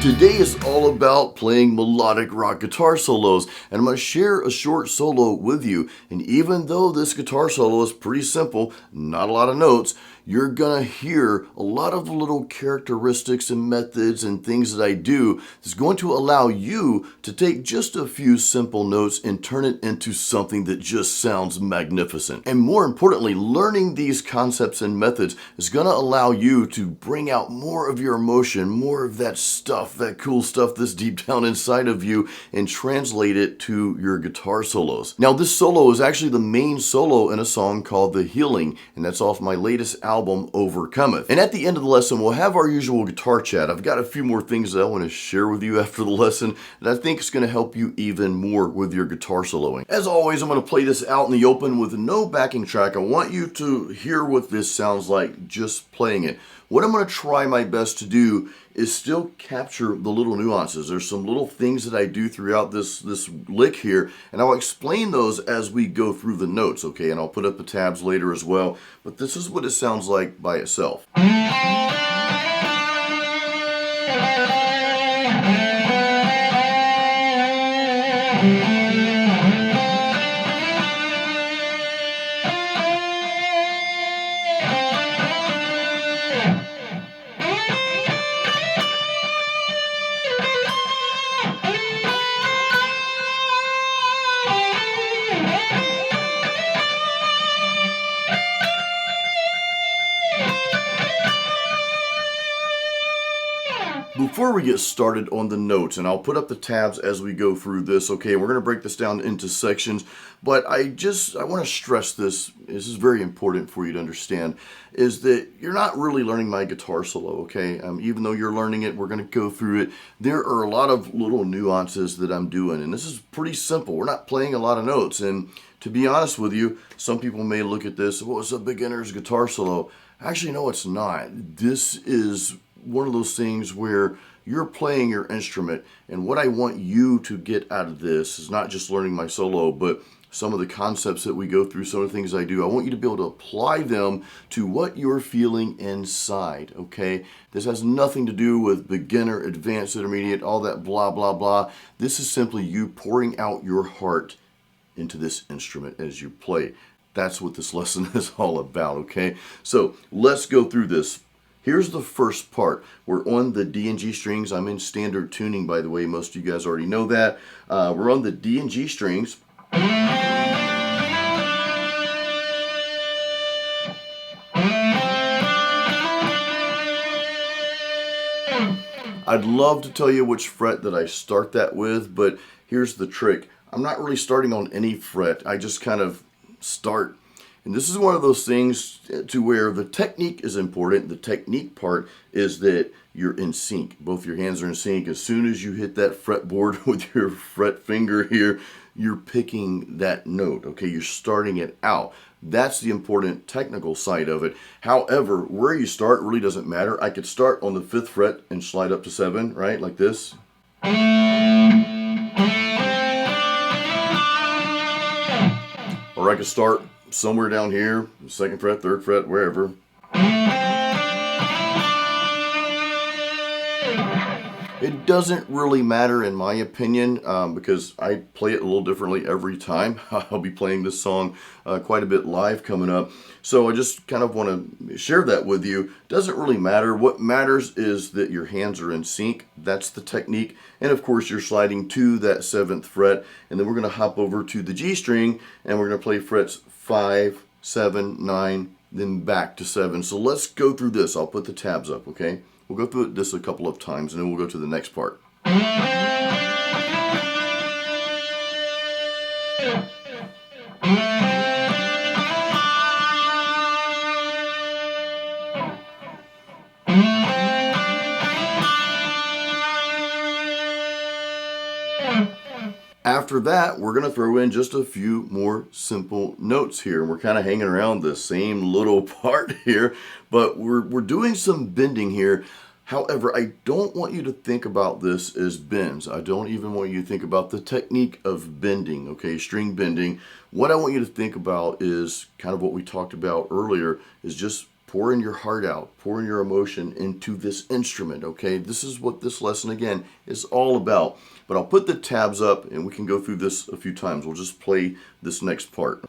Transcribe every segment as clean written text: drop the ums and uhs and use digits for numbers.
Today is all about playing melodic rock guitar solos, and I'm going to share a short solo with you. And even though this guitar solo is pretty simple, not a lot of notes, you're going to hear a lot of little characteristics and methods and things that I do that's going to allow you to take just a few simple notes and turn it into something that just sounds magnificent. And more importantly, learning these concepts and methods is going to allow you to bring out more of your emotion, more of that stuff, that cool stuff that's deep down inside of you, and translate it to your guitar solos. Now, this solo is actually the main solo in a song called The Healing, and that's off my latest album, Overcometh. And at the end of the lesson, we'll have our usual guitar chat. I've got a few more things that I want to share with you after the lesson that I think is going to help you even more with your guitar soloing. As always, I'm going to play this out in the open with no backing track. I want you to hear what this sounds like just playing it. What I'm going to try my best to do is still capture the little nuances. There's some little things that I do throughout this lick here, and I'll explain those as we go through the notes, okay? And I'll put up the tabs later as well, but this is what it sounds like by itself. Before we get started on the notes, and I'll put up the tabs as we go through this, okay, we're going to break this down into sections, but I want to stress this is very important for you to understand, is that you're not really learning my guitar solo, okay? Even though you're learning it, we're going to go through it. There are a lot of little nuances that I'm doing, and this is pretty simple. We're not playing a lot of notes, and to be honest with you, some people may look at this, well, it's a beginner's guitar solo. Actually, no, it's not. This is one of those things where you're playing your instrument, and what I want you to get out of this is not just learning my solo, but some of the concepts that we go through, some of the things I do. I want you to be able to apply them to what you're feeling inside, okay? This has nothing to do with beginner, advanced, intermediate, all that blah, blah, blah. This is simply you pouring out your heart into this instrument as you play. That's what this lesson is all about, okay? So let's go through this. Here's the first part. We're on the D and G strings. I'm in standard tuning, by the way. Most of you guys already know that. We're on the D and G strings. I'd love to tell you which fret that I start that with, but here's the trick. I'm not really starting on any fret. I just kind of start. And this is one of those things to where the technique is important. The technique part is that you're in sync. Both your hands are in sync. As soon as you hit that fretboard with your fret finger here, you're picking that note, okay? You're starting it out. That's the important technical side of it. However, where you start really doesn't matter. I could start on the 5th fret and slide up to 7, right? Like this. Or I could start somewhere down here, 2nd fret, 3rd fret, wherever. It doesn't really matter in my opinion because I play it a little differently every time. I'll be playing this song quite a bit live coming up. So I just kind of want to share that with you. Doesn't really matter. What matters is that your hands are in sync. That's the technique. And of course you're sliding to that 7th fret. And then we're going to hop over to the G string and we're going to play frets 5, 7, 9, then back to 7. So let's go through this. I'll put the tabs up, okay? We'll go through this a couple of times and then we'll go to the next part. After that, we're going to throw in just a few more simple notes here. And we're kind of hanging around the same little part here, but we're doing some bending here. However, I don't want you to think about this as bends. I don't even want you to think about the technique of bending, okay, string bending. What I want you to think about is kind of what we talked about earlier, is just pouring your heart out, pouring your emotion into this instrument, okay? This is what this lesson, again, is all about. But I'll put the tabs up and we can go through this a few times. We'll just play this next part.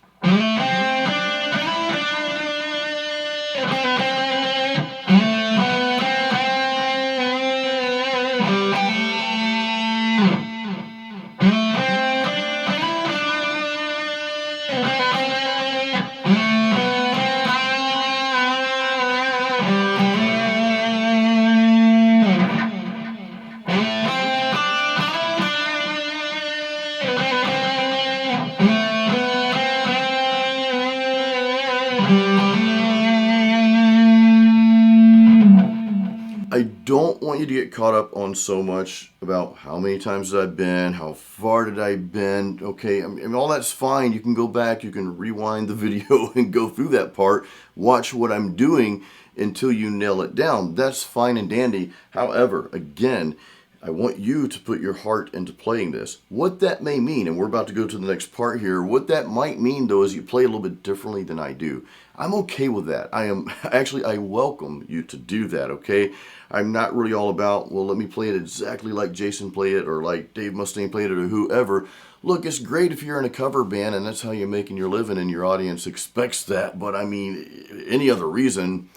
I don't want you to get caught up on so much about how many times did I bend, how far did I bend, okay? I mean, all that's fine. You can go back, you can rewind the video and go through that part, watch what I'm doing until you nail it down. That's fine and dandy. However, again, I want you to put your heart into playing this. What that may mean, and we're about to go to the next part here, what that might mean though is you play a little bit differently than I do. I'm okay with that. I welcome you to do that, okay? I'm not really all about, well, let me play it exactly like Jason played it or like Dave Mustaine played it or whoever. Look, it's great if you're in a cover band and that's how you're making your living and your audience expects that, but I mean, any other reason,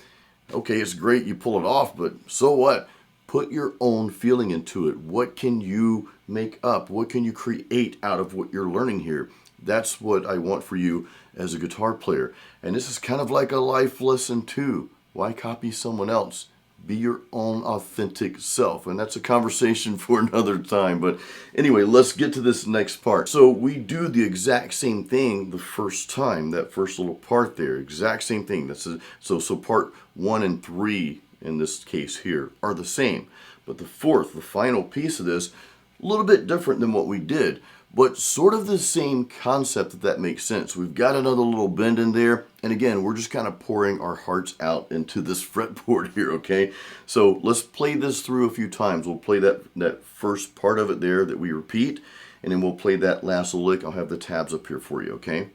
okay, it's great you pull it off, but so what? Put your own feeling into it. What can you make up? What can you create out of what you're learning here? That's what I want for you as a guitar player. And this is kind of like a life lesson too. Why copy someone else? Be your own authentic self. And that's a conversation for another time. But anyway, let's get to this next part. So we do the exact same thing the first time, that first little part there. Exact same thing. So part 1 and 3 in this case here are the same. But the fourth, the final piece of this, a little bit different than what we did, but sort of the same concept, if that makes sense. We've got another little bend in there, and again, we're just kind of pouring our hearts out into this fretboard here, okay? So let's play this through a few times. We'll play that first part of it there that we repeat, and then we'll play that last little lick. I'll have the tabs up here for you, okay?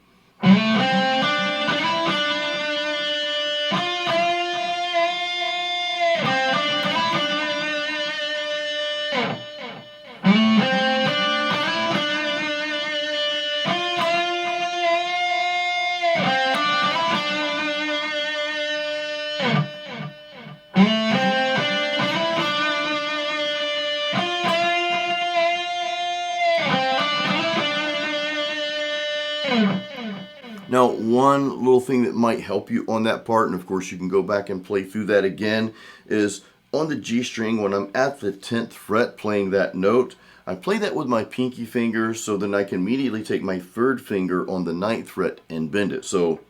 Now, one little thing that might help you on that part, and of course you can go back and play through that again, is on the G string, when I'm at the 10th fret playing that note, I play that with my pinky finger, so then I can immediately take my 3rd finger on the 9th fret and bend it. So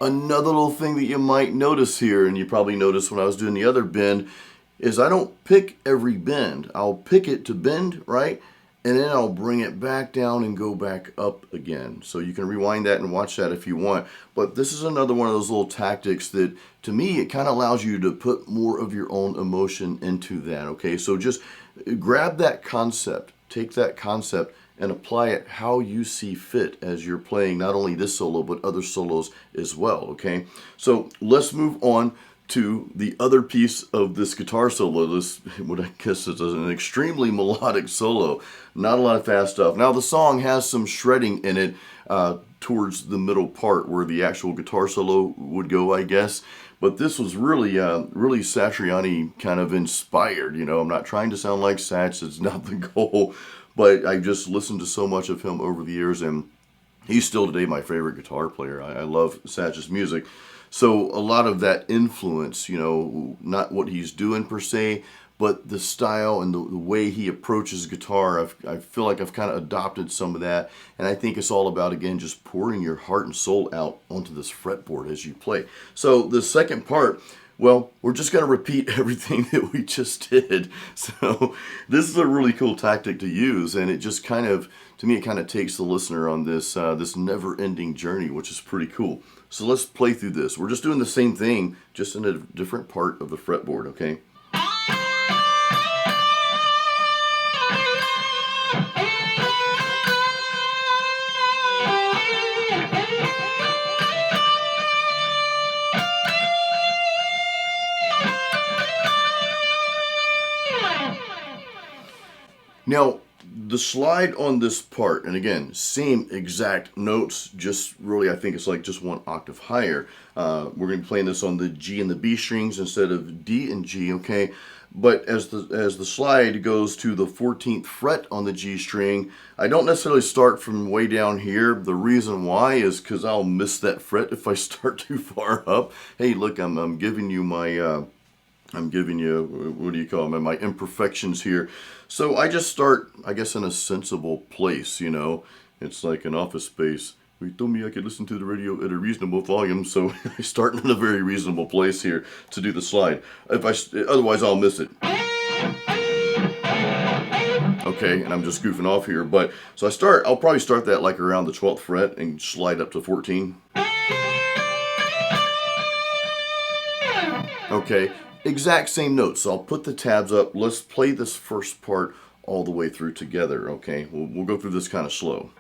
another little thing that you might notice here, and you probably noticed when I was doing the other bend, is I don't pick every bend. I'll pick it to bend, right? And then I'll bring it back down and go back up again. So you can rewind that and watch that if you want. But this is another one of those little tactics that, to me, it kind of allows you to put more of your own emotion into that, okay? So just grab that concept, take that concept, and apply it how you see fit as you're playing not only this solo, but other solos as well, okay? So let's move on to the other piece of this guitar solo. This, what I guess is an extremely melodic solo. Not a lot of fast stuff. Now the song has some shredding in it towards the middle part where the actual guitar solo would go, I guess. But this was really Satriani kind of inspired. You know, I'm not trying to sound like Satch. It's not the goal. But I just listened to so much of him over the years, and he's still today my favorite guitar player. I love Satch's music. So a lot of that influence, you know, not what he's doing per se, but the style and the way he approaches guitar, I feel like I've kind of adopted some of that. And I think it's all about, again, just pouring your heart and soul out onto this fretboard as you play. So the second part, well, we're just going to repeat everything that we just did. So this is a really cool tactic to use, and it just kind of, to me, it kind of takes the listener on this this never-ending journey, which is pretty cool. So let's play through this. We're just doing the same thing, just in a different part of the fretboard, okay? Now, the slide on this part, and again, same exact notes, just really, I think it's like just one octave higher. We're going to be playing this on the G and the B strings instead of D and G, okay? But as the slide goes to the 14th fret on the G string, I don't necessarily start from way down here. The reason why is because I'll miss that fret if I start too far up. Hey, look, I'm giving you my... I'm giving you, what do you call them, my imperfections here. So I just start, I guess, in a sensible place, you know. It's like an Office Space. We told me I could listen to the radio at a reasonable volume, so I start in a very reasonable place here to do the slide. Otherwise, I'll miss it. Okay, and I'm just goofing off here, but so I'll probably start that like around the 12th fret and slide up to 14. Okay. Exact same notes. So I'll put the tabs up. Let's play this first part all the way through together, okay? We'll go through this kind of slow.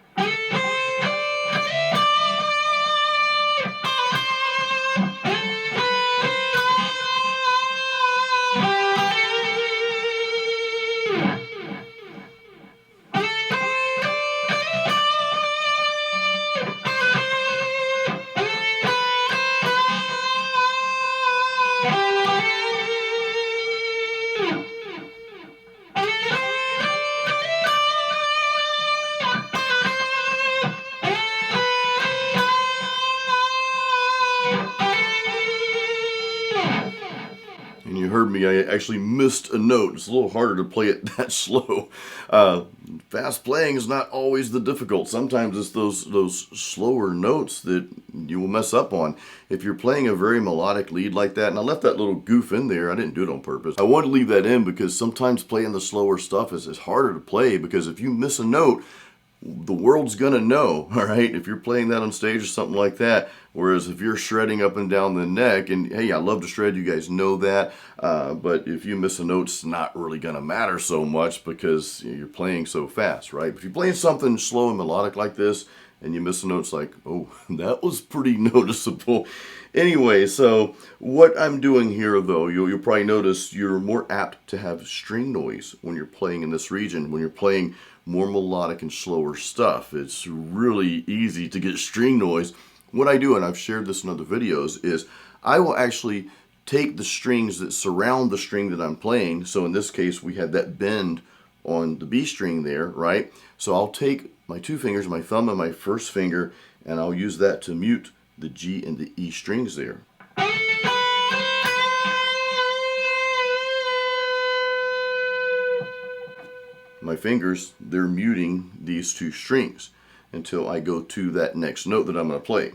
And you heard me, I actually missed a note. It's a little harder to play it that slow. Fast playing is not always the difficult. Sometimes it's those slower notes that you will mess up on. If you're playing a very melodic lead like that, and I left that little goof in there, I didn't do it on purpose. I wanted to leave that in because sometimes playing the slower stuff is harder to play, because if you miss a note, the world's gonna know, all right, if you're playing that on stage or something like that. Whereas if you're shredding up and down the neck, and hey, I love to shred, you guys know that, but if you miss a note, it's not really gonna matter so much because you're playing so fast, right? If you're playing something slow and melodic like this, and you miss a note, it's like, oh, that was pretty noticeable. Anyway, so what I'm doing here, though, you'll probably notice you're more apt to have string noise when you're playing in this region, when you're playing more melodic and slower stuff. It's really easy to get string noise. What I do, and I've shared this in other videos, is I will actually take the strings that surround the string that I'm playing. So in this case, we had that bend on the B string there, right? So I'll take my two fingers, my thumb and my first finger, and I'll use that to mute the G and the E strings there. My fingers, they're muting these two strings until I go to that next note that I'm going to play.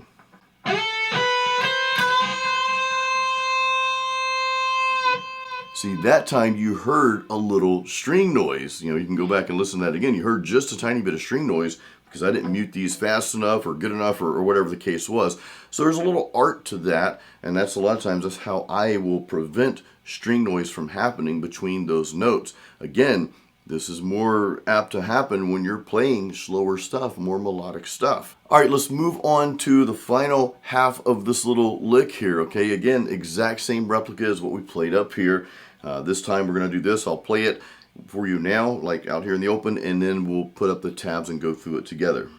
See, that time you heard a little string noise. You know, you can go back and listen to that again. You heard just a tiny bit of string noise because I didn't mute these fast enough or good enough or whatever the case was. So there's a little art to that, and that's a lot of times that's how I will prevent string noise from happening between those notes. Again, this is more apt to happen when you're playing slower stuff, more melodic stuff. All right, let's move on to the final half of this little lick here, okay? Again, exact same replica as what we played up here. This time we're gonna do this. I'll play it for you now, like out here in the open, and then we'll put up the tabs and go through it together.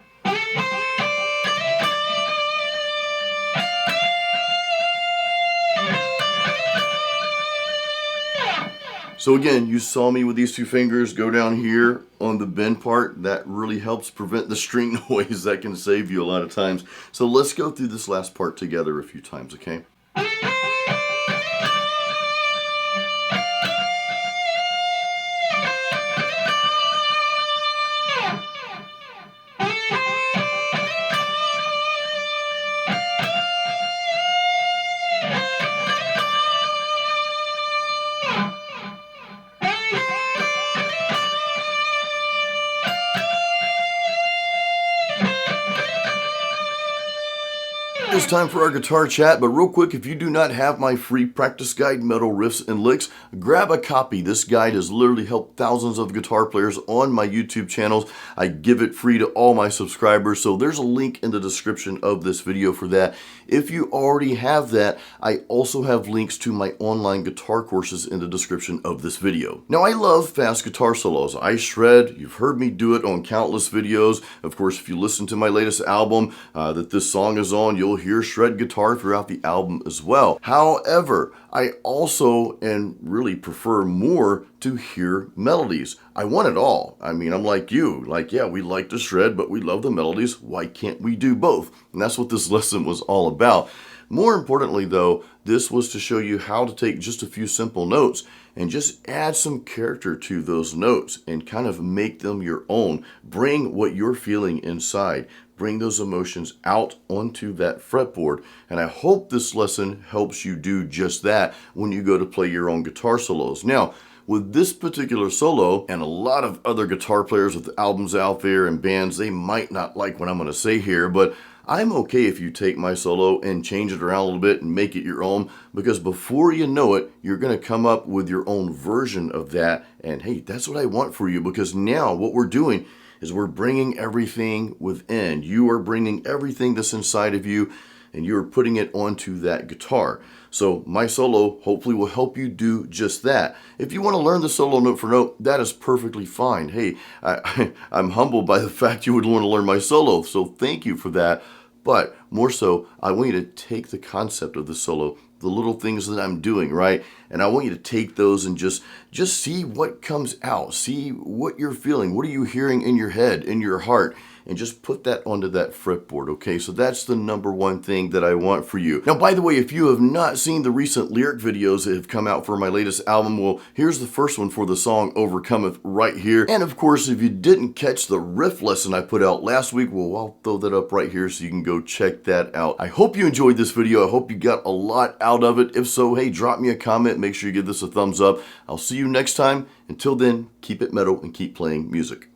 So again, you saw me with these two fingers go down here on the bend part. That really helps prevent the string noise. That can save you a lot of times. So let's go through this last part together a few times, okay? it's time for our guitar chat, but real quick, if you do not have my free practice guide, Metal Riffs and Licks, grab a copy. This guide has literally helped thousands of guitar players on my YouTube channels. I give it free to all my subscribers, so there's a link in the description of this video for that. If you already have that, I also have links to my online guitar courses in the description of this video. Now, I love fast guitar solos. I shred. You've heard me do it on countless videos. Of course, if you listen to my latest album that this song is on, you'll hear shred guitar throughout the album as well. However, I also and really prefer more to hear melodies. I want it all. I mean, I'm like you. Like, yeah, we like to shred, but we love the melodies. Why can't we do both? And that's what this lesson was all about. More importantly, though, this was to show you how to take just a few simple notes and just add some character to those notes and kind of make them your own. Bring what you're feeling inside. Bring those emotions out onto that fretboard. And I hope this lesson helps you do just that when you go to play your own guitar solos. Now, with this particular solo, and a lot of other guitar players with albums out there and bands, they might not like what I'm going to say here, but I'm okay if you take my solo and change it around a little bit and make it your own, because before you know it, you're going to come up with your own version of that. And hey, that's what I want for you, because now what we're doing is we're bringing everything within. You are bringing everything that's inside of you, and you're putting it onto that guitar. So my solo hopefully will help you do just that. If you want to learn the solo note for note, that is perfectly fine. Hey, I'm humbled by the fact you would want to learn my solo, so thank you for that. But more so, I want you to take the concept of the solo, the little things that I'm doing, right? And I want you to take those and just see what comes out. See what you're feeling. What are you hearing in your head, in your heart? And just put that onto that fretboard, okay? So that's the number one thing that I want for you. Now, by the way, if you have not seen the recent lyric videos that have come out for my latest album, well, here's the first one for the song Overcometh right here. And of course, if you didn't catch the riff lesson I put out last week, well, I'll throw that up right here so you can go check that out. I hope you enjoyed this video. I hope you got a lot out of it. If so, hey, drop me a comment. Make sure you give this a thumbs up. I'll see you next time. Until then, keep it metal and keep playing music.